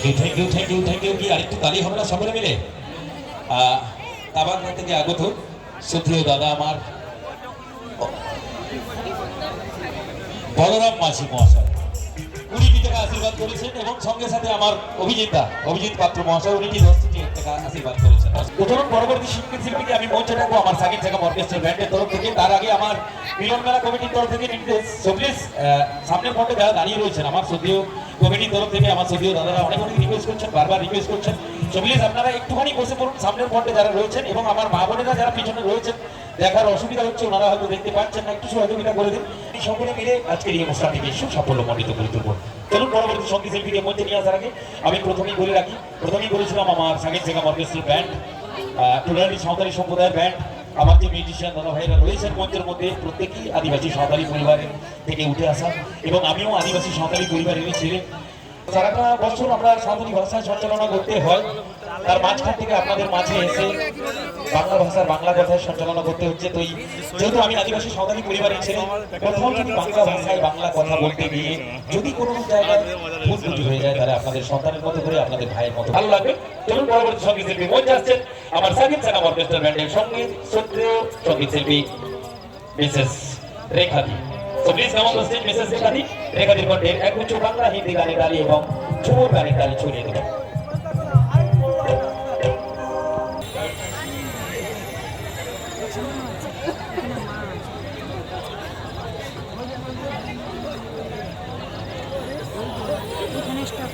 Thank you কি আরেকটু তালি হবে না সকলে মিলে? তাবাক থেকে আগত শ্রদ্ধেয় দাদা আমার বলরাম মাঝি মহাশয়, উনি 2 টাকা আশীর্বাদ করেছেন এবং সঙ্গে সাথে আমার অভিজিৎ পাত্র মহাশয় উনি 10 টাকা আশীর্বাদ করেছেন। প্রথম পরবর্তী শিল্পীকে আমি মঞ্চে ডাকবো আমার সাকিব জাগাম অর্কেস্ট্রা ব্যান্ডের তরফ থেকে। তার আগে আমার মিলন মেলা কমিটির তরফ থেকে নির্দেশ সবলিস সামনের পথে যারা দাঁড়িয়ে রয়েছেন আমার শ্রদ্ধেয় কমিটির তরফ থেকে আমার শ্রদ্ধেয় দাদারা অনেক রিকোয়েস্ট করছেন, বারবার রিকোয়েস্ট করছেন, সবলিস আপনারা একটুখানি বসে পড়ুন সামনের পথে যারা রয়েছেন এবং আমার মা বোনেরা যারা পিছনে রয়েছেন দেখার অসুবিধা হচ্ছে, ওনারা হয়তো দেখতে পাচ্ছেন না, একটু সহযোগিতা করে দিন। সকলে মিলে আজকের এই অনুষ্ঠানটিকে সাফল্য মণ্ডিত করে তুলব। চলুন পরবর্তী সঙ্গীত শিল্পীকে মঞ্চে নিয়ে আসার আগে আমি প্রথমেই বলেছিলাম আমার সাকিব জাগাম অর্কেস্ট্রা ব্যান্ড, টোটালি সাঁওতালি সম্প্রদায়ের ব্যান্ড। আমার যে মিউজিশিয়ান দাদা ভাইরা রয়েছেন মঞ্চের মধ্যে প্রত্যেকেই আদিবাসী সাঁওতালি পরিবারের থেকে উঠে আসা এবং আমিও আদিবাসী সাঁওতালি পরিবারেরই ছিলেন। সারাটা বছর আমরা সাঁওতালি ভাষায় সঞ্চালনা করতে হয়, তার মাঝখান থেকে আপনাদের মাঝে এসে বাংলা ভাষার বাংলা কথায় সঞ্চালনা করতে হচ্ছে। তো যেহেতু আমি আদিবাসী সাঁওতালি পরিবারের ছেলে, কোথাও যদি বাংলা ভাষায় বাংলা কথা বলতে গিয়ে যদি কোনো জায়গায় ভুল ত্রুটি হয়ে যায় তাহলে আপনাদের সন্তানের মতো করে আপনাদের ভাইয়ের মতো ভালো লাগবে। চলুন পরবর্তী সঙ্গীত শিল্পী মঞ্চে আসছেন আমার সাকিব জাগাম অর্কেস্ট্রা ব্যান্ডের সঙ্গীত শ্রদ্ধেয় সঙ্গীত শিল্পী মিসেস রেখাদি। So please come on the stage, Mrs. Rekhadi. রেখাদির কণ্ঠে এক উচ্চ বাংলা হিন্দি গানের তালি এবং ঝুমুর গানের তালি ছড়িয়ে দেবেন। এখানে স্টপ